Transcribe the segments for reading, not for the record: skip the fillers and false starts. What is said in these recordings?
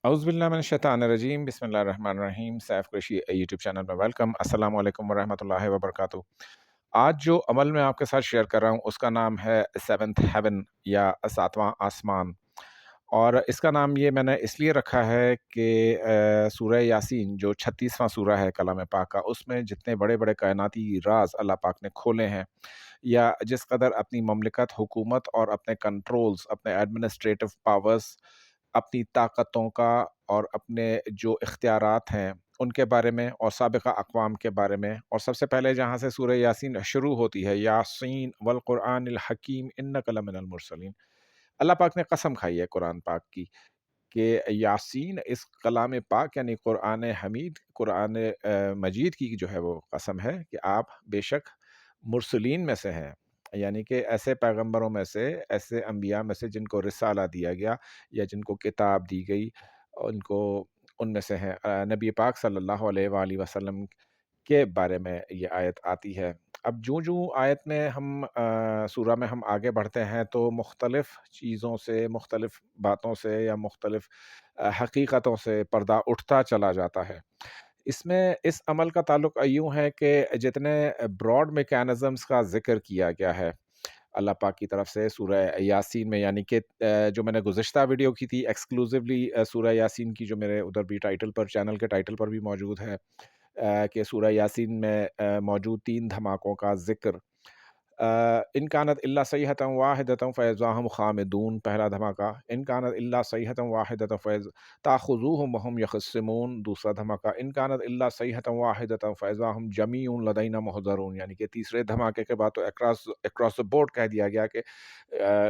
اعوذ باللہ من الشیطان الرجیم، بسم اللہ الرحمن الرحیم۔ سیف قریشی یوٹیوب چینل میں ویلکم۔ السلام علیکم ورحمۃ اللہ وبرکاتہ۔ آج جو عمل میں آپ کے ساتھ شیئر کر رہا ہوں اس کا نام ہے سیونتھ ہیون یا ساتواں آسمان، اور اس کا نام یہ میں نے اس لیے رکھا ہے کہ سورہ یاسین جو 36واں سورہ ہے کلام پاک کا، اس میں جتنے بڑے بڑے کائناتی راز اللہ پاک نے کھولے ہیں، یا جس قدر اپنی مملکت، حکومت اور اپنے کنٹرولز، اپنے ایڈمنسٹریٹو پاورز، اپنی طاقتوں کا اور اپنے جو اختیارات ہیں ان کے بارے میں، اور سابقہ اقوام کے بارے میں، اور سب سے پہلے جہاں سے سورہ یاسین شروع ہوتی ہے، یاسین والقرآن الحکیم انک لمن المرسلین، اللہ پاک نے قسم کھائی ہے قرآن پاک کی کہ یاسین، اس کلام پاک یعنی قرآن حمید، قرآن مجید کی جو ہے وہ قسم ہے کہ آپ بے شک مرسلین میں سے ہیں، یعنی کہ ایسے پیغمبروں میں سے، ایسے انبیاء میں سے جن کو رسالہ دیا گیا یا جن کو کتاب دی گئی، ان میں سے ہیں۔ نبی پاک صلی اللہ علیہ وآلہ وسلم کے بارے میں یہ آیت آتی ہے۔ اب جوں آیت میں ہم سورہ میں ہم آگے بڑھتے ہیں تو مختلف چیزوں سے، مختلف باتوں سے یا مختلف حقیقتوں سے پردہ اٹھتا چلا جاتا ہے۔ اس میں اس عمل کا تعلق یوں ہے کہ جتنے براڈ میکینزمز کا ذکر کیا گیا ہے اللہ پاک کی طرف سے سورہ یاسین میں، یعنی کہ جو میں نے گزشتہ ویڈیو کی تھی ایکسکلوزیولی سورہ یاسین کی، جو میرے ادھر بھی ٹائٹل پر، چینل کے ٹائٹل پر بھی موجود ہے، کہ سورہ یاسین میں موجود 3 دھماکوں کا ذکر۔ ان کانت الا صیحۃ واحدۃ فاذا هم خامدون، پہلا دھماکہ، ان کانت الا صیحۃ واحدۃ فاذ تاخذوهم وهم یخصمون، دوسرا دھماکہ، ان کانت الا صیحۃ واحدۃ فاذا هم جمیع لدینا محضرون، یعنی کہ تیسرے دھماکے کے بعد تو اکراس دا بورڈ کہہ دیا گیا کہ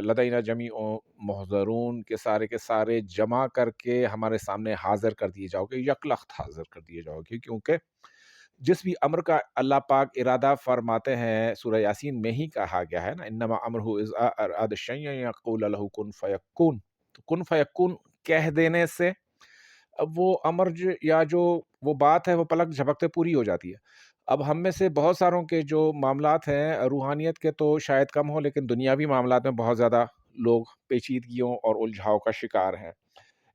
لدینا جمیع محضرون، کے سارے جمع کر کے ہمارے سامنے حاضر کر دیے جاؤ گے، یکلخت حاضر کر دیے جاؤ گے، کیونکہ جس بھی امر کا اللہ پاک ارادہ فرماتے ہیں سورہ یاسین میں ہی کہا گیا ہے نا، انما امرہ اذا اراد شیئا یقول لہ کن فیکون، تو کن فیکون کہہ دینے سے اب وہ امر یا جو وہ بات ہے وہ پلک جھپکتے پوری ہو جاتی ہے۔ اب ہم میں سے بہت ساروں کے جو معاملات ہیں روحانیت کے تو شاید کم ہو، لیکن دنیاوی معاملات میں بہت زیادہ لوگ پیچیدگیوں اور الجھاؤ کا شکار ہیں،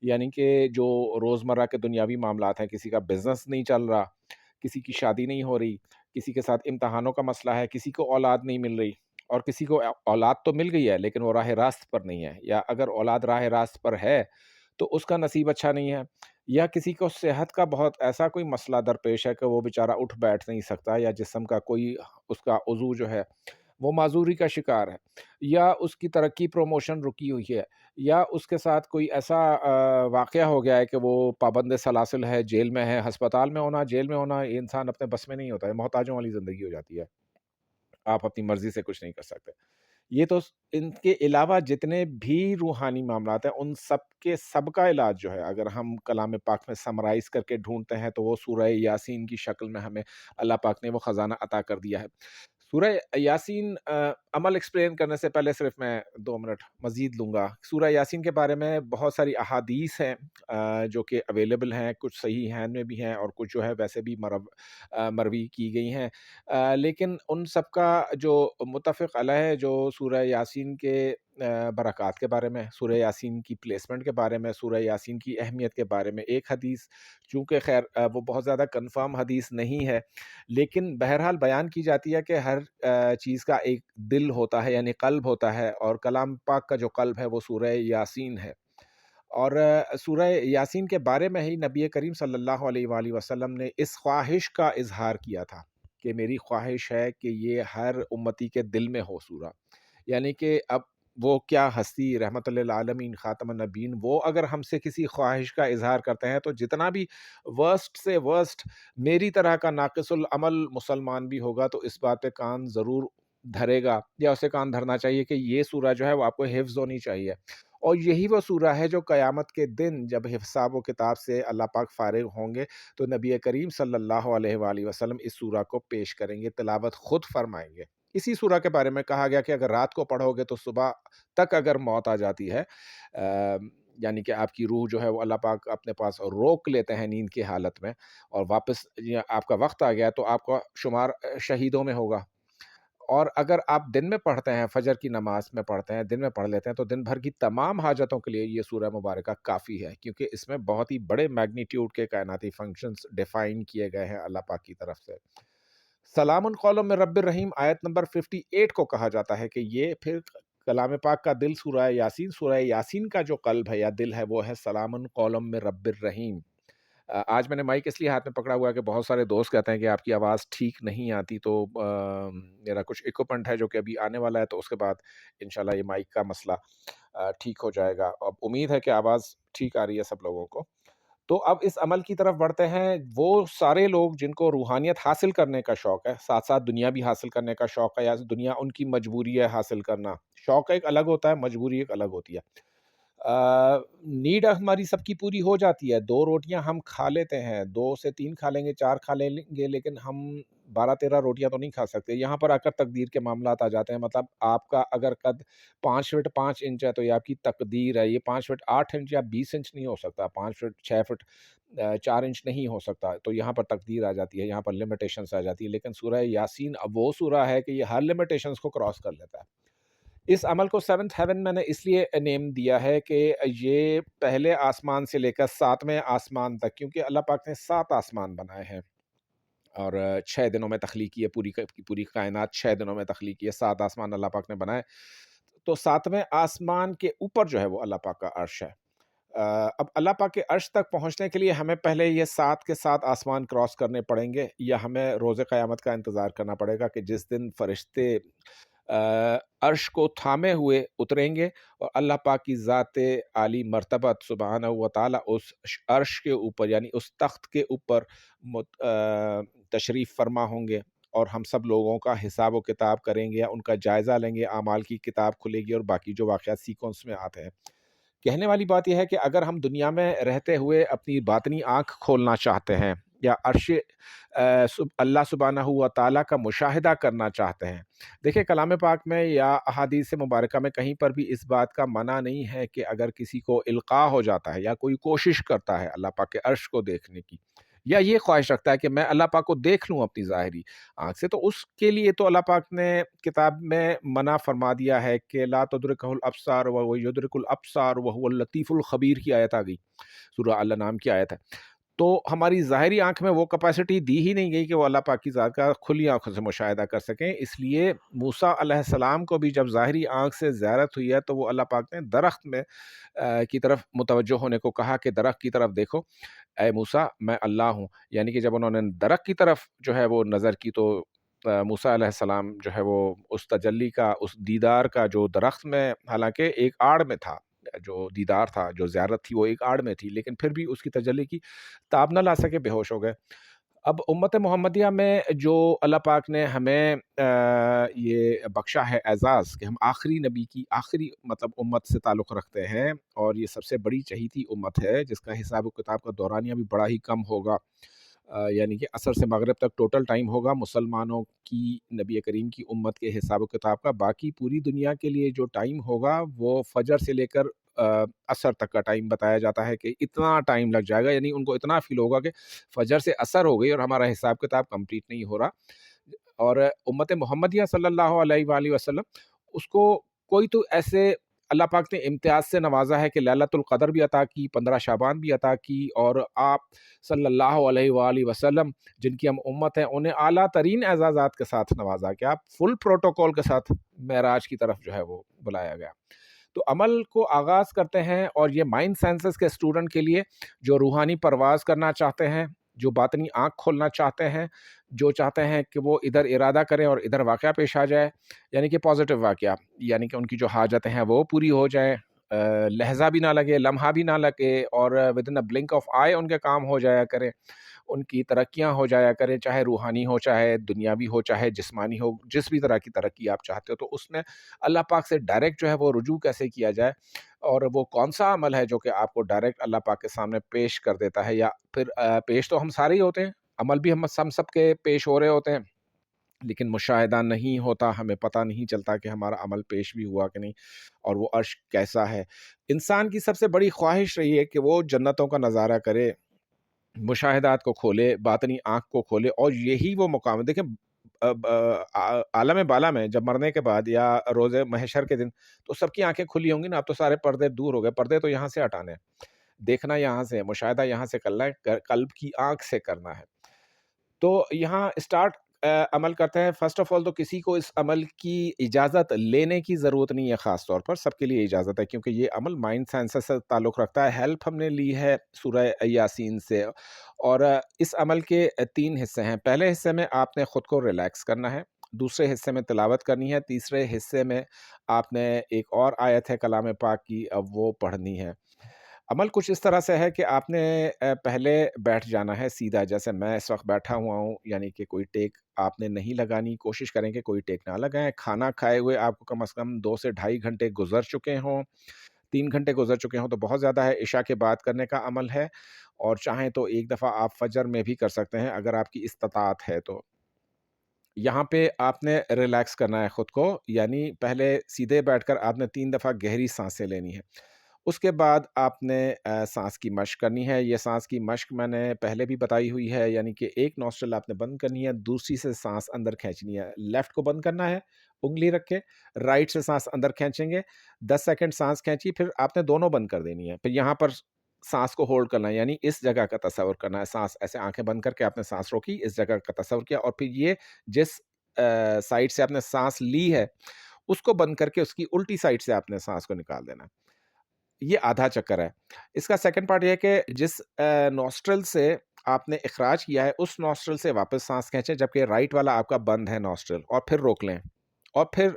یعنی کہ جو روزمرہ کے دنیاوی معاملات ہیں، کسی کا بزنس نہیں چل رہا، کسی کی شادی نہیں ہو رہی، کسی کے ساتھ امتحانوں کا مسئلہ ہے، کسی کو اولاد نہیں مل رہی، اور کسی کو اولاد تو مل گئی ہے لیکن وہ راہ راست پر نہیں ہے، یا اگر اولاد راہ راست پر ہے تو اس کا نصیب اچھا نہیں ہے، یا کسی کو صحت کا بہت ایسا کوئی مسئلہ درپیش ہے کہ وہ بیچارہ اٹھ بیٹھ نہیں سکتا، یا جسم کا کوئی اس کا عضو جو ہے وہ معذوری کا شکار ہے، یا اس کی ترقی پروموشن رکی ہوئی ہے، یا اس کے ساتھ کوئی ایسا واقعہ ہو گیا ہے کہ وہ پابند سلاسل ہے، جیل میں ہے، ہسپتال میں ہونا، جیل میں ہونا، یہ انسان اپنے بس میں نہیں ہوتا ہے، محتاجوں والی زندگی ہو جاتی ہے، آپ اپنی مرضی سے کچھ نہیں کر سکتے۔ یہ تو ان کے علاوہ جتنے بھی روحانی معاملات ہیں ان سب کے سب کا علاج جو ہے، اگر ہم کلام پاک میں سمرائز کر کے ڈھونڈتے ہیں تو وہ سورہ یاسین کی شکل میں ہمیں اللہ پاک نے وہ خزانہ عطا کر دیا ہے۔ سورہ یاسین عمل ایکسپلین کرنے سے پہلے صرف میں 2 منٹ مزید لوں گا۔ سورہ یاسین کے بارے میں بہت ساری احادیث ہیں جو کہ اویلیبل ہیں، کچھ صحیح ہیں میں بھی ہیں اور کچھ جو ہے ویسے بھی مروی کی گئی ہیں، لیکن ان سب کا جو متفق علیہ جو سورہ یاسین کے برکات کے بارے میں، سورہ یاسین کی پلیسمنٹ کے بارے میں، سورہ یاسین کی اہمیت کے بارے میں ایک حدیث، چونکہ خیر وہ بہت زیادہ کنفرم حدیث نہیں ہے، لیکن بہرحال بیان کی جاتی ہے کہ ہر چیز کا ایک دل ہوتا ہے، یعنی قلب ہوتا ہے، اور کلام پاک کا جو قلب ہے وہ سورہ یاسین ہے۔ اور سورہ یاسین کے بارے میں ہی نبی کریم صلی اللہ علیہ وآلہ وسلم نے اس خواہش کا اظہار کیا تھا کہ میری خواہش ہے کہ یہ ہر امتی کے دل میں ہو سورہ، یعنی کہ اب وہ کیا ہستی رحمت للعالمین خاتم النبیین، وہ اگر ہم سے کسی خواہش کا اظہار کرتے ہیں تو جتنا بھی ورسٹ سے ورسٹ میری طرح کا ناقص العمل مسلمان بھی ہوگا تو اس بات پہ کان ضرور دھرے گا، یا اسے کان دھرنا چاہیے کہ یہ سورہ جو ہے وہ آپ کو حفظ ہونی چاہیے، اور یہی وہ سورہ ہے جو قیامت کے دن جب حساب و کتاب سے اللہ پاک فارغ ہوں گے تو نبی کریم صلی اللہ علیہ وآلہ وسلم اس سورہ کو پیش کریں گے، تلاوت خود فرمائیں گے۔ اسی سورہ کے بارے میں کہا گیا کہ اگر رات کو پڑھو گے تو صبح تک اگر موت آ جاتی ہے، یعنی کہ آپ کی روح جو ہے وہ اللہ پاک اپنے پاس روک لیتے ہیں نیند کی حالت میں، اور واپس آپ کا وقت آ گیا تو آپ کا شمار شہیدوں میں ہوگا، اور اگر آپ دن میں پڑھتے ہیں، فجر کی نماز میں پڑھتے ہیں، دن میں پڑھ لیتے ہیں، تو دن بھر کی تمام حاجتوں کے لیے یہ سورہ مبارکہ کافی ہے، کیونکہ اس میں بہت ہی بڑے میگنیٹیوڈ کے کائناتی فنکشنز ڈیفائن کیے گئے ہیں اللہ پاک کی طرف سے۔ سلام قول من رب الرحیم آیت نمبر 58 کو کہا جاتا ہے کہ یہ پھر کلام پاک کا دل سورہ یاسین کا جو قلب ہے یا دل ہے وہ ہے سلام قول من رب الرحیم۔ آج میں نے مائک اس لیے ہاتھ میں پکڑا ہوا ہے کہ بہت سارے دوست کہتے ہیں کہ آپ کی آواز ٹھیک نہیں آتی، تو میرا کچھ اکوپمنٹ ہے جو کہ ابھی آنے والا ہے، تو اس کے بعد انشاءاللہ یہ مائک کا مسئلہ ٹھیک ہو جائے گا۔ اب امید ہے کہ آواز ٹھیک آ رہی ہے سب لوگوں کو۔ تو اب اس عمل کی طرف بڑھتے ہیں۔ وہ سارے لوگ جن کو روحانیت حاصل کرنے کا شوق ہے، ساتھ ساتھ دنیا بھی حاصل کرنے کا شوق ہے، یا دنیا ان کی مجبوری ہے حاصل کرنا، شوق ایک الگ ہوتا ہے، مجبوری ایک الگ ہوتی ہے۔ نیڈ ہماری سب کی پوری ہو جاتی ہے، 2 روٹیاں ہم کھا لیتے ہیں، 2 سے 3 کھا لیں گے، 4 کھا لیں گے، لیکن ہم 12-13 روٹیاں تو نہیں کھا سکتے۔ یہاں پر آ کر تقدیر کے معاملات آ جاتے ہیں۔ مطلب آپ کا اگر قد 5 فٹ 5 انچ ہے تو یہ آپ کی تقدیر ہے، یہ 5 فٹ 8 انچ یا 20 انچ نہیں ہو سکتا، 5 فٹ 6 فٹ 4 انچ نہیں ہو سکتا، تو یہاں پر تقدیر آ جاتی ہے، یہاں پر لمیٹیشنز آ جاتی ہے۔ لیکن سورہ یاسین اب وہ سورہ ہے کہ یہ ہر لمیٹیشنز کو کراس کر لیتا ہے۔ اس عمل کو 7th ہیون میں نے اس لیے نیم دیا ہے کہ یہ پہلے آسمان سے لے کر 7ویں آسمان تک، کیونکہ اللہ پاک نے 7 آسمان بنائے ہیں اور 6 دنوں میں تخلیق کی ہے، پوری کائنات 6 دنوں میں تخلیق کی ہے، 7 آسمان اللہ پاک نے بنائے۔ تو 7ویں آسمان کے اوپر جو ہے وہ اللہ پاک کا عرش ہے۔ اب اللہ پاک کے عرش تک پہنچنے کے لیے ہمیں پہلے یہ 7 کے 7 آسمان کراس کرنے پڑیں گے، یا ہمیں روز قیامت کا انتظار کرنا پڑے گا کہ جس دن فرشتے عرش کو تھامے ہوئے اتریں گے اور اللہ پاک کی ذات عالی مرتبت سبحانہ و تعالی اس عرش کے اوپر یعنی اس تخت کے اوپر تشریف فرما ہوں گے، اور ہم سب لوگوں کا حساب و کتاب کریں گے، ان کا جائزہ لیں گے، اعمال کی کتاب کھلے گی اور باقی جو واقعات سیکوینس میں آتے ہیں۔ کہنے والی بات یہ ہے کہ اگر ہم دنیا میں رہتے ہوئے اپنی باطنی آنکھ کھولنا چاہتے ہیں یا عرش اللہ سبحانہ و تعالیٰ کا مشاہدہ کرنا چاہتے ہیں، دیکھیں کلام پاک میں یا احادیث مبارکہ میں کہیں پر بھی اس بات کا منع نہیں ہے کہ اگر کسی کو القاء ہو جاتا ہے یا کوئی کوشش کرتا ہے اللہ پاک کے عرش کو دیکھنے کی، یا یہ خواہش رکھتا ہے کہ میں اللہ پاک کو دیکھ لوں اپنی ظاہری آنکھ سے، تو اس کے لیے تو اللہ پاک نے کتاب میں منع فرما دیا ہے کہ لا تدرکہ الابصار وہو یدرک الابصار وہو اللطیف الخبیر کی آیت آ گئی، سورہ الانعام کی آیت ہے۔ تو ہماری ظاہری آنکھ میں وہ کیپیسٹی دی ہی نہیں گئی کہ وہ اللہ پاک کی ذات کا کھلی آنکھوں سے مشاہدہ کر سکیں، اس لیے موسیٰ علیہ السلام کو بھی جب ظاہری آنکھ سے زیارت ہوئی ہے تو وہ اللہ پاک نے درخت میں کی طرف متوجہ ہونے کو کہا کہ درخت کی طرف دیکھو اے موسیٰ میں اللہ ہوں، یعنی کہ جب انہوں نے درخت کی طرف جو ہے وہ نظر کی تو موسیٰ علیہ السلام جو ہے وہ اس تجلی کا، اس دیدار کا جو درخت میں حالانکہ ایک آڑ میں تھا، جو دیدار تھا، جو زیارت تھی وہ ایک آڑ میں تھی، لیکن پھر بھی اس کی تجلی کی تاب نہ لا سکے، بے ہوش ہو گئے۔ اب امت محمدیہ میں جو اللہ پاک نے ہمیں یہ بخشا ہے اعزاز کہ ہم آخری نبی کی آخری مطلب امت سے تعلق رکھتے ہیں، اور یہ سب سے بڑی چہیتی امت ہے جس کا حساب و کتاب کا دورانیہ بھی بڑا ہی کم ہوگا، یعنی کہ عصر سے مغرب تک ٹوٹل ٹائم ہوگا مسلمانوں کی نبی کریم کی امت کے حساب و کتاب کا، باقی پوری دنیا کے لیے جو ٹائم ہوگا وہ فجر سے لے کر عصر تک کا ٹائم بتایا جاتا ہے کہ اتنا ٹائم لگ جائے گا، یعنی ان کو اتنا فیل ہوگا کہ فجر سے عصر ہو گئی اور ہمارا حساب کتاب کمپلیٹ نہیں ہو رہا۔ اور امت محمدیہ صلی اللہ علیہ وآلہ وسلم اس کو کوئی تو ایسے اللہ پاک نے امتیاز سے نوازا ہے کہ لیلۃ القدر بھی عطا کی، 15 شعبان بھی عطا کی، اور آپ صلی اللہ علیہ وآلہ وسلم جن کی ہم امت ہیں انہیں اعلیٰ ترین اعزازات کے ساتھ نوازا کہ آپ فل پروٹوکول کے ساتھ معراج کی طرف جو ہے وہ بلایا گیا۔ تو عمل کو آغاز کرتے ہیں، اور یہ مائنڈ سائنسز کے اسٹوڈنٹ کے لیے جو روحانی پرواز کرنا چاہتے ہیں، جو باطنی آنکھ کھولنا چاہتے ہیں، جو چاہتے ہیں کہ وہ ادھر ارادہ کریں اور ادھر واقعہ پیش آ جائے، یعنی کہ پازیٹیو واقعہ، یعنی کہ ان کی جو حاجتیں ہیں وہ پوری ہو جائیں، لہجہ بھی نہ لگے، لمحہ بھی نہ لگے، اور within a blink of eye ان کے کام ہو جایا کریں، ان کی ترقیاں ہو جایا کریں، چاہے روحانی ہو، چاہے دنیاوی ہو، چاہے جسمانی ہو، جس بھی طرح کی ترقی آپ چاہتے ہو، تو اس میں اللہ پاک سے ڈائریکٹ جو ہے وہ رجوع کیسے کیا جائے، اور وہ کون سا عمل ہے جو کہ آپ کو ڈائریکٹ اللہ پاک کے سامنے پیش کر دیتا ہے، یا پھر پیش تو ہم سارے ہی ہوتے ہیں، عمل بھی ہم سب کے پیش ہو رہے ہوتے ہیں، لیکن مشاہدہ نہیں ہوتا، ہمیں پتہ نہیں چلتا کہ ہمارا عمل پیش بھی ہوا کہ نہیں، اور وہ عرش کیسا ہے۔ انسان کی سب سے بڑی خواہش رہی ہے کہ وہ جنتوں کا نظارہ کرے، مشاہدات کو کھولے، باطنی آنکھ کو کھولے، اور یہی وہ مقام ہے۔ دیکھیں عالم بالا میں جب مرنے کے بعد یا روز محشر کے دن تو سب کی آنکھیں کھلی ہوں گی نا. اب تو سارے پردے دور ہو گئے. پردے تو یہاں سے ہٹانے ہیں, دیکھنا یہاں سے, مشاہدہ یہاں سے کرنا ہے, قلب کی آنکھ سے کرنا ہے. تو یہاں اسٹارٹ عمل کرتے ہیں. فرسٹ آف آل تو کسی کو اس عمل کی اجازت لینے کی ضرورت نہیں ہے, خاص طور پر سب کے لیے اجازت ہے, کیونکہ یہ عمل مائنڈ سینسر سے تعلق رکھتا ہے. ہیلپ ہم نے لی ہے سورہ یاسین سے, اور اس عمل کے 3 حصے ہیں. پہلے حصے میں آپ نے خود کو ریلیکس کرنا ہے, دوسرے حصے میں تلاوت کرنی ہے, تیسرے حصے میں آپ نے ایک اور آیت ہے کلام پاک کی, اب وہ پڑھنی ہے. عمل کچھ اس طرح سے ہے کہ آپ نے پہلے بیٹھ جانا ہے سیدھا, جیسے میں اس وقت بیٹھا ہوا ہوں, یعنی کہ کوئی ٹیک آپ نے نہیں لگانی. کوشش کریں کہ کوئی ٹیک نہ لگائیں. کھانا کھائے ہوئے آپ کو کم از کم 2 سے 2.5 گھنٹے گزر چکے ہوں, 3 گھنٹے گزر چکے ہوں تو بہت زیادہ ہے. عشاء کے بعد کرنے کا عمل ہے, اور چاہیں تو ایک دفعہ آپ فجر میں بھی کر سکتے ہیں اگر آپ کی استطاعت ہے تو. یہاں پہ آپ نے ریلیکس کرنا ہے خود کو, یعنی پہلے سیدھے بیٹھ کر آپ نے 3 دفعہ گہری سانسیں لینی ہے. اس کے بعد آپ نے سانس کی مشق کرنی ہے. یہ سانس کی مشق میں نے پہلے بھی بتائی ہوئی ہے, یعنی کہ ایک نوسٹرل آپ نے بند کرنی ہے, دوسری سے سانس اندر کھینچنی ہے. لیفٹ کو بند کرنا ہے انگلی رکھ کے, رائٹ سے سانس اندر کھینچیں گے, 10 سیکنڈ سانس کھینچی, پھر آپ نے دونوں بند کر دینی ہے. پھر یہاں پر سانس کو ہولڈ کرنا ہے, یعنی اس جگہ کا تصور کرنا ہے. سانس ایسے آنکھیں بند کر کے آپ نے سانس روکی, اس جگہ کا تصور کیا, اور پھر یہ جس سائڈ سے آپ نے سانس لی ہے اس کو بند کر کے اس کی الٹی سائڈ سے آپ نے سانس کو نکال دینا. یہ آدھا چکر ہے. اس کا سیکنڈ پارٹ یہ ہے کہ جس نوسٹرل سے آپ نے اخراج کیا ہے اس نوسٹرل سے واپس سانس کھینچیں, جبکہ رائٹ والا آپ کا بند ہے نوسٹرل, اور پھر روک لیں, اور پھر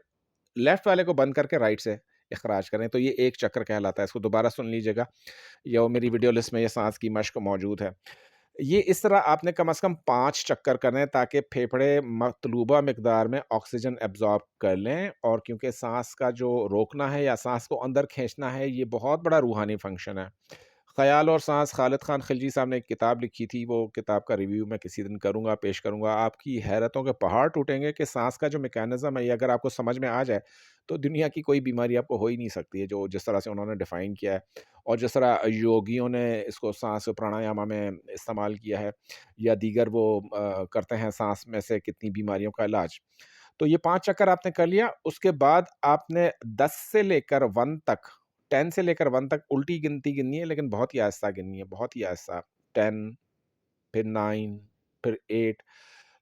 لیفٹ والے کو بند کر کے رائٹ سے اخراج کریں. تو یہ ایک چکر کہلاتا ہے. اس کو دوبارہ سن لیجیے گا, یا میری ویڈیو لسٹ میں یہ سانس کی مشق موجود ہے. یہ اس طرح آپ نے کم از کم 5 چکر کرنے تاکہ پھیپھڑے مطلوبہ مقدار میں آکسیجن ایبزارب کر لیں. اور کیونکہ سانس کا جو روکنا ہے یا سانس کو اندر کھینچنا ہے یہ بہت بڑا روحانی فنکشن ہے. خیال اور سانس, خالد خان خلجی صاحب نے ایک کتاب لکھی تھی, وہ کتاب کا ریویو میں کسی دن کروں گا, پیش کروں گا. آپ کی حیرتوں کے پہاڑ ٹوٹیں گے کہ سانس کا جو میکینزم ہے یہ اگر آپ کو سمجھ میں آ جائے تو دنیا کی کوئی بیماری آپ کو ہو ہی نہیں سکتی ہے, جو جس طرح سے انہوں نے ڈیفائن کیا ہے, اور جس طرح یوگیوں نے اس کو سانس پرانایاما میں استعمال کیا ہے, یا دیگر وہ کرتے ہیں سانس میں سے کتنی بیماریوں کا علاج. تو یہ 5 چکر آپ نے کر لیا. اس کے بعد آپ نے 10 سے لے کر 1 تک, 10 سے لے کر 1 تک الٹی گنتی گننی ہے, لیکن بہت ہی آہستہ گننی ہے, بہت ہی آہستہ. 10, پھر 9, پھر 8.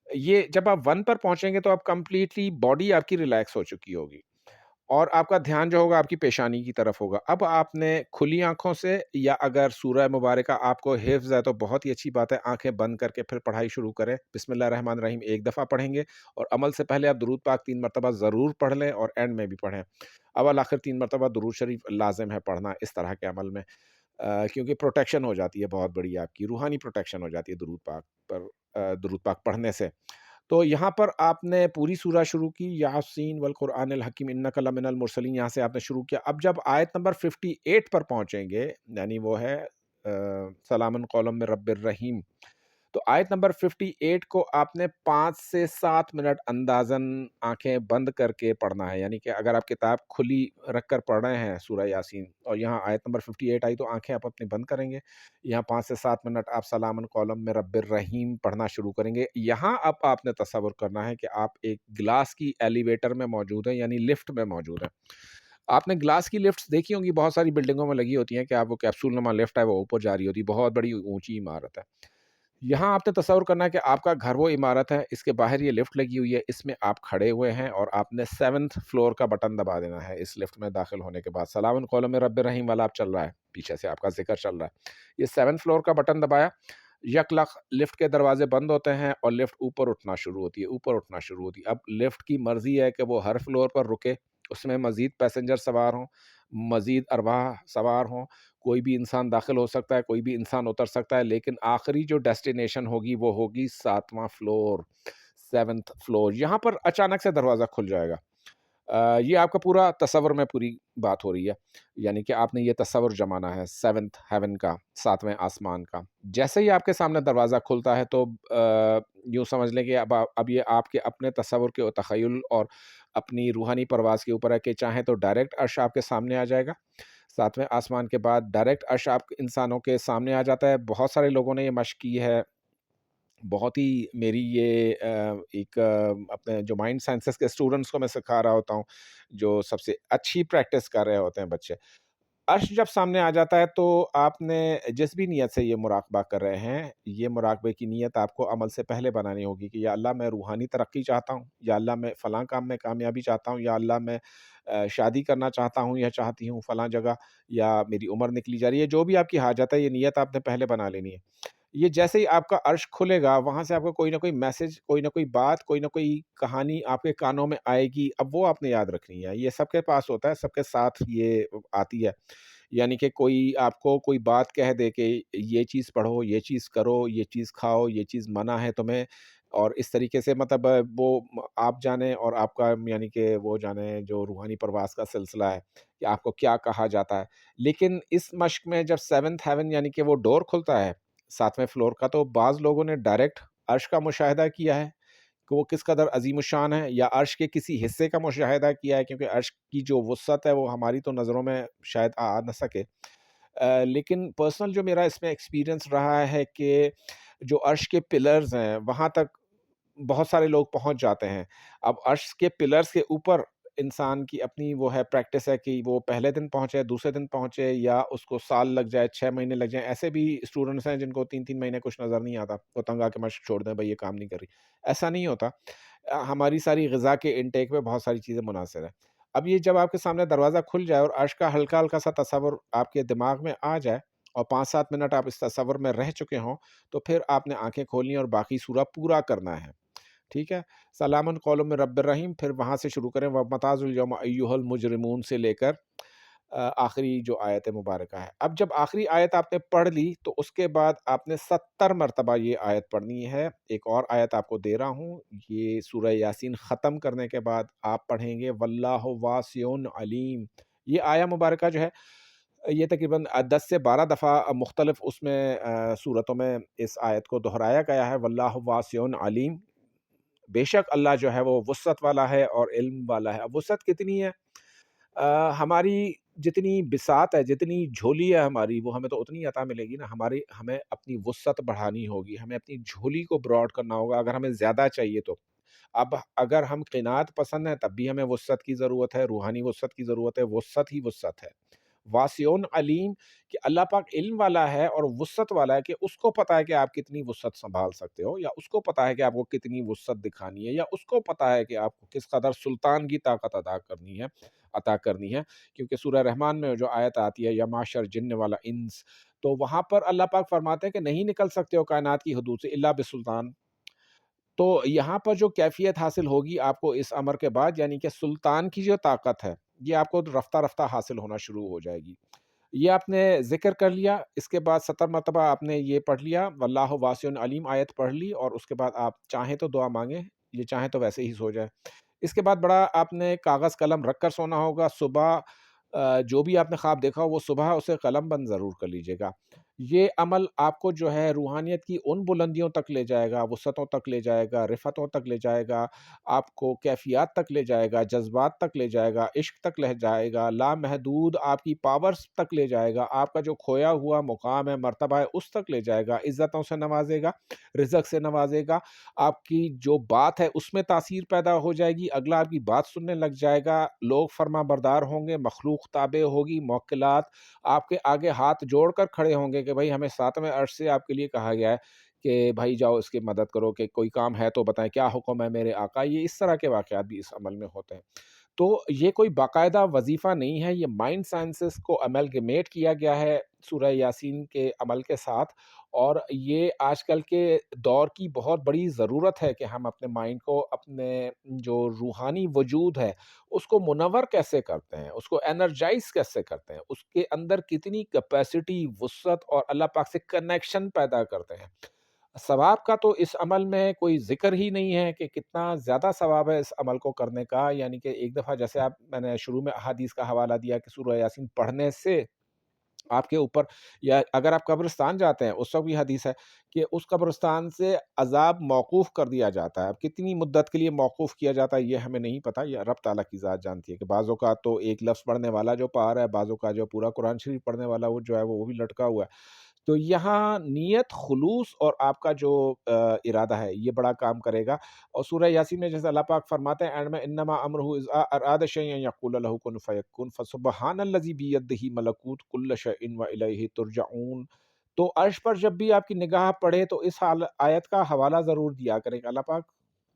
یہ جب آپ 1 پر پہنچیں گے تو آپ کمپلیٹلی باڈی آپ کی ریلیکس ہو چکی ہوگی, اور آپ کا دھیان جو ہوگا آپ کی پیشانی کی طرف ہوگا. اب آپ نے کھلی آنکھوں سے, یا اگر سورہ مبارکہ آپ کو حفظ ہے تو بہت ہی اچھی بات ہے, آنکھیں بند کر کے پھر پڑھائی شروع کریں. بسم اللہ الرحمن الرحیم 1 دفعہ پڑھیں گے, اور عمل سے پہلے آپ درود پاک 3 مرتبہ ضرور پڑھ لیں, اور اینڈ میں بھی پڑھیں. اول آخر 3 مرتبہ درود شریف لازم ہے پڑھنا اس طرح کے عمل میں, کیونکہ پروٹیکشن ہو جاتی ہے بہت بڑی, آپ کی روحانی پروٹیکشن ہو جاتی ہے درود پاک پر, درود پاک پڑھنے سے. تو یہاں پر آپ نے پوری سورہ شروع کی, یاسین والقرآن الحکیم انک لمن المرسلین, یہاں سے آپ نے شروع کیا. اب جب آیت نمبر 58 پر پہنچیں گے, یعنی وہ ہے سلام قولا من رب الرحیم, تو آیت نمبر 58 کو آپ نے 5 سے 7 منٹ اندازاً آنکھیں بند کر کے پڑھنا ہے. یعنی کہ اگر آپ کتاب کھلی رکھ کر پڑھ رہے ہیں سورہ یاسین, اور یہاں آیت نمبر 58 آئی, تو آنکھیں آپ اپنی بند کریں گے. یہاں 5 سے 7 منٹ آپ سلام قولا من رب الرحیم پڑھنا شروع کریں گے. یہاں اب آپ نے تصور کرنا ہے کہ آپ ایک گلاس کی ایلیویٹر میں موجود ہیں, یعنی لفٹ میں موجود ہیں. آپ نے گلاس کی لفٹس دیکھی ہوں گی, بہت ساری بلڈنگوں میں لگی ہوتی ہیں کہ آپ وہ کیپسول نما لفٹ ہے وہ اوپر جا رہی ہوتی ہے, بہت بڑی اونچی عمارت ہے. یہاں آپ نے تصور کرنا ہے کہ آپ کا گھر وہ عمارت ہے, اس کے باہر یہ لفٹ لگی ہوئی ہے, اس میں آپ کھڑے ہوئے ہیں, اور آپ نے 7th فلور کا بٹن دبا دینا ہے. اس لفٹ میں داخل ہونے کے بعد سلام قولا من رب الرحیم والا آپ چل رہا ہے, پیچھے سے آپ کا ذکر چل رہا ہے. یہ 7th فلور کا بٹن دبایا, یک لخ لفٹ کے دروازے بند ہوتے ہیں, اور لفٹ اوپر اٹھنا شروع ہوتی ہے, اوپر اٹھنا شروع ہوتی ہے. اب لفٹ کی مرضی ہے کہ وہ ہر فلور پر رکے, اس میں مزید پیسنجر سوار ہوں, مزید ارواح سوار ہوں, کوئی بھی انسان داخل ہو سکتا ہے, کوئی بھی انسان اتر سکتا ہے, لیکن آخری جو ڈیسٹینیشن ہوگی وہ ہوگی 7واں فلور, 7th فلور. یہاں پر اچانک سے دروازہ کھل جائے گا. یہ آپ کا پورا تصور میں پوری بات ہو رہی ہے, یعنی کہ آپ نے یہ تصور جمانا ہے 7th ہیون کا, 7ویں آسمان کا. جیسے ہی آپ کے سامنے دروازہ کھلتا ہے تو یوں سمجھ لیں کہ اب یہ آپ کے اپنے تصور کے تخیل اور اپنی روحانی پرواز کے اوپر ہے, کہ چاہیں تو ڈائریکٹ عرش آپ کے سامنے آ جائے گا. 7ویں آسمان کے بعد ڈائریکٹ عرش آپ انسانوں کے سامنے آ جاتا ہے. بہت سارے لوگوں نے یہ مشق کی ہے, بہت ہی میری یہ ایک اپنے جو مائنڈ سائنسز کے اسٹوڈنٹس کو میں سکھا رہا ہوتا ہوں، جو سب سے اچھی پریکٹس کر رہے ہوتے ہیں بچے، عرش جب سامنے آ جاتا ہے تو آپ نے جس بھی نیت سے یہ مراقبہ کر رہے ہیں، یہ مراقبے کی نیت آپ کو عمل سے پہلے بنانی ہوگی کہ یا اللہ میں روحانی ترقی چاہتا ہوں، یا اللہ میں فلاں کام میں کامیابی چاہتا ہوں، یا اللہ میں شادی کرنا چاہتا ہوں یا چاہتی ہوں فلاں جگہ، یا میری عمر نکلی جا رہی ہے، جو بھی آپ کی حاجت ہے یہ نیت آپ نے پہلے بنا لینی ہے۔ یہ جیسے ہی آپ کا عرش کھلے گا، وہاں سے آپ کو کوئی نہ کوئی میسج، کوئی نہ کوئی بات، کوئی نہ کوئی کہانی آپ کے کانوں میں آئے گی، اب وہ آپ نے یاد رکھنی ہے۔ یہ سب کے پاس ہوتا ہے، سب کے ساتھ یہ آتی ہے۔ یعنی کہ کوئی آپ کو کوئی بات کہہ دے کہ یہ چیز پڑھو، یہ چیز کرو، یہ چیز کھاؤ، یہ چیز منع ہے تمہیں، اور اس طریقے سے مطلب وہ آپ جانیں اور آپ کا یعنی کہ وہ جانیں جو روحانی پرواز کا سلسلہ ہے کہ آپ کو کیا کہا جاتا ہے۔ لیکن اس مشق میں جب سیونتھ ہیون یعنی کہ وہ ڈور کھلتا ہے 7ویں فلور کا، تو بعض لوگوں نے ڈائریکٹ عرش کا مشاہدہ کیا ہے کہ وہ کس قدر عظیم الشان ہے، یا عرش کے کسی حصے کا مشاہدہ کیا ہے، کیونکہ عرش کی جو وسعت ہے وہ ہماری تو نظروں میں شاید آ نہ سکے۔ لیکن پرسنل جو میرا اس میں ایکسپیرینس رہا ہے کہ جو عرش کے پلرز ہیں وہاں تک بہت سارے لوگ پہنچ جاتے ہیں۔ اب عرش کے پلرز کے اوپر انسان کی اپنی وہ ہے پریکٹس ہے کہ وہ پہلے دن پہنچے، دوسرے دن پہنچے، یا اس کو سال لگ جائے، 6 مہینے لگ جائیں۔ ایسے بھی اسٹوڈنٹس ہیں جن کو 3 مہینے کچھ نظر نہیں آتا، وہ تنگ آ کے مشق چھوڑ دیں، بھائی یہ کام نہیں کر رہی۔ ایسا نہیں ہوتا۔ ہماری ساری غذا کے انٹیک میں بہت ساری چیزیں منحصر ہیں۔ اب یہ جب آپ کے سامنے دروازہ کھل جائے اور عرش کا ہلکا ہلکا سا تصور آپ کے دماغ میں آ جائے اور 5-7 منٹ آپ اس تصور میں رہ چکے ہوں، تو پھر آپ نے آنکھیں کھولنی اور باقی سورہ پورا کرنا ہے۔ ٹھیک ہے، سلام قول من رب الرحیم، پھر وہاں سے شروع کریں وَمَتَازُ الْيَوْمَ أَيُّهَا الْمُجْرِمُونَ سے لے کر آخری جو آیت مبارکہ ہے۔ اب جب آخری آیت آپ نے پڑھ لی تو اس کے بعد آپ نے 70 مرتبہ یہ آیت پڑھنی ہے۔ ایک اور آیت آپ کو دے رہا ہوں، یہ سورہ یاسین ختم کرنے کے بعد آپ پڑھیں گے واللہ واسع علیم۔ یہ آیہ مبارکہ جو ہے یہ تقریباً 10 سے 12 دفعہ مختلف اس میں صورتوں میں اس آیت کو دہرایا گیا ہے، واللہ واسع علیم۔ بے شک اللہ جو ہے وہ وسعت والا ہے اور علم والا ہے۔ اب وسعت کتنی ہے؟ ہماری جتنی بساط ہے، جتنی جھولی ہے ہماری، وہ ہمیں تو اتنی عطا ملے گی نا۔ ہمیں اپنی وسعت بڑھانی ہوگی، ہمیں اپنی جھولی کو براڈ کرنا ہوگا اگر ہمیں زیادہ چاہیے تو۔ اب اگر ہم قناعت پسند ہیں تب بھی ہمیں وسعت کی ضرورت ہے، روحانی وسعت کی ضرورت ہے، وسعت ہی وسعت ہے۔ واسعون علیم کہ اللہ پاک علم والا ہے اور وسعت والا ہے، کہ اس کو پتہ ہے کہ آپ کتنی وسعت سنبھال سکتے ہو، یا اس کو پتہ ہے کہ آپ کو کتنی وسعت دکھانی ہے، یا اس کو پتہ ہے کہ آپ کو کس قدر سلطان کی طاقت عطا کرنی ہے۔ کیونکہ سورہ رحمان میں جو آیت آتی ہے یا معاشر جن والا انس، تو وہاں پر اللہ پاک فرماتے ہیں کہ نہیں نکل سکتے ہو کائنات کی حدود سے الا بسلطان۔ تو یہاں پر جو کیفیت حاصل ہوگی آپ کو اس امر کے بعد، یعنی کہ سلطان کی جو طاقت ہے یہ آپ کو رفتہ رفتہ حاصل ہونا شروع ہو جائے گی۔ یہ آپ نے ذکر کر لیا، اس کے بعد 70 مرتبہ آپ نے یہ پڑھ لیا واللہ واسع علیم آیت پڑھ لی، اور اس کے بعد آپ چاہیں تو دعا مانگیں، یہ چاہیں تو ویسے ہی سو جائے۔ اس کے بعد بڑا آپ نے کاغذ قلم رکھ کر سونا ہوگا۔ صبح جو بھی آپ نے خواب دیکھا ہو وہ صبح اسے قلم بند ضرور کر لیجیے گا۔ یہ عمل آپ کو جو ہے روحانیت کی ان بلندیوں تک لے جائے گا، وسعتوں تک لے جائے گا، رفتوں تک لے جائے گا، آپ کو کیفیات تک لے جائے گا، جذبات تک لے جائے گا، عشق تک لے جائے گا، لامحدود آپ کی پاورز تک لے جائے گا، آپ کا جو کھویا ہوا مقام ہے، مرتبہ ہے، اس تک لے جائے گا، عزتوں سے نوازے گا، رزق سے نوازے گا، آپ کی جو بات ہے اس میں تاثیر پیدا ہو جائے گی، اگلا آپ کی بات سننے لگ جائے گا، لوگ فرما بردار ہوں گے، مخلوق تابع ہوگی، موکلات آپ کے آگے ہاتھ جوڑ کر کھڑے ہوں گے کہ بھائی ہمیں 7ویں عرش سے آپ کے لیے کہا گیا ہے کہ بھائی جاؤ اس کی مدد کرو، کہ کوئی کام ہے تو بتائیں، کیا حکم ہے میرے آقا۔ یہ اس طرح کے واقعات بھی اس عمل میں ہوتے ہیں۔ تو یہ کوئی باقاعدہ وظیفہ نہیں ہے، یہ مائنڈ سائنسز کو امیلگمیٹ کیا گیا ہے سورہ یاسین کے عمل کے ساتھ، اور یہ آج کل کے دور کی بہت بڑی ضرورت ہے کہ ہم اپنے مائنڈ کو، اپنے جو روحانی وجود ہے اس کو منور کیسے کرتے ہیں، اس کو انرجائز کیسے کرتے ہیں، اس کے اندر کتنی کیپیسٹی، وسعت اور اللہ پاک سے کنیکشن پیدا کرتے ہیں۔ ثواب کا تو اس عمل میں کوئی ذکر ہی نہیں ہے کہ کتنا زیادہ ثواب ہے اس عمل کو کرنے کا۔ یعنی کہ ایک دفعہ جیسے میں نے شروع میں احادیث کا حوالہ دیا کہ سورہ یاسین پڑھنے سے آپ کے اوپر، یا اگر آپ قبرستان جاتے ہیں اس وقت بھی حدیث ہے کہ اس قبرستان سے عذاب موقوف کر دیا جاتا ہے۔ اب کتنی مدت کے لیے موقوف کیا جاتا ہے یہ ہمیں نہیں پتہ، یہ رب تعالیٰ کی ذات جانتی ہے، کہ بعضوں کا تو ایک لفظ پڑھنے والا جو پار ہے، بعضوں کا جو پورا قرآن شریف پڑھنے والا وہ جو ہے وہ بھی لٹکا ہوا ہے۔ تو یہاں نیت، خلوص اور آپ کا جو ارادہ ہے یہ بڑا کام کرے گا۔ اور سورہ یاسین میں جیسے اللہ پاک فرماتے ہیں اینڈ میں انما امرہ اذا اراد شیئا یقول له کن فیکن فسبحان الذی بیدہ ملکوت کل شیء والیہ ترجعون۔ تو عرش پر جب بھی آپ کی نگاہ پڑے تو اس آیت کا حوالہ ضرور دیا کریں کہ اللہ پاک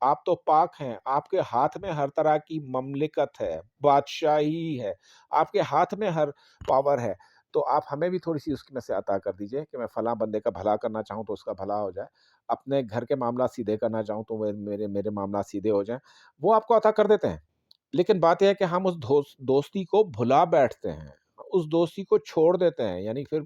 آپ تو پاک ہیں، آپ کے ہاتھ میں ہر طرح کی مملکت ہے، بادشاہی ہے، آپ کے ہاتھ میں ہر پاور ہے، تو آپ ہمیں بھی تھوڑی سی اس میں سے عطا کر دیجئے کہ میں فلاں بندے کا بھلا کرنا چاہوں تو اس کا بھلا ہو جائے، اپنے گھر کے معاملات سیدھے کرنا چاہوں تو میرے معاملات سیدھے ہو جائیں۔ وہ آپ کو عطا کر دیتے ہیں، لیکن بات یہ ہے کہ ہم اس دوستی کو بھلا بیٹھتے ہیں، اس دوستی کو چھوڑ دیتے ہیں، یعنی پھر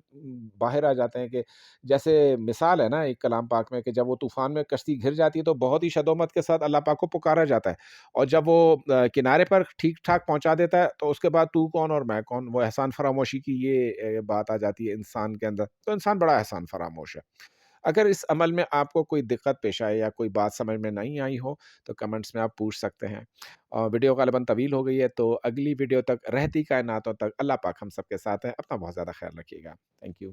باہر آ جاتے ہیں کہ جیسے مثال ہے نا ایک کلام پاک میں کہ جب وہ طوفان میں کشتی گھر جاتی ہے تو بہت ہی شدومت کے ساتھ اللہ پاک کو پکارا جاتا ہے، اور جب وہ کنارے پر ٹھیک ٹھاک پہنچا دیتا ہے تو اس کے بعد تو کون اور میں کون، وہ احسان فراموشی کی یہ بات آ جاتی ہے انسان کے اندر، تو انسان بڑا احسان فراموش ہے۔ اگر اس عمل میں آپ کو کوئی دقت پیش آئے یا کوئی بات سمجھ میں نہیں آئی ہو تو کمنٹس میں آپ پوچھ سکتے ہیں۔ اور ویڈیو غالباً طویل ہو گئی ہے، تو اگلی ویڈیو تک رہتی کائناتوں تک اللہ پاک ہم سب کے ساتھ ہیں، اپنا بہت زیادہ خیال رکھیے گا۔ Thank you.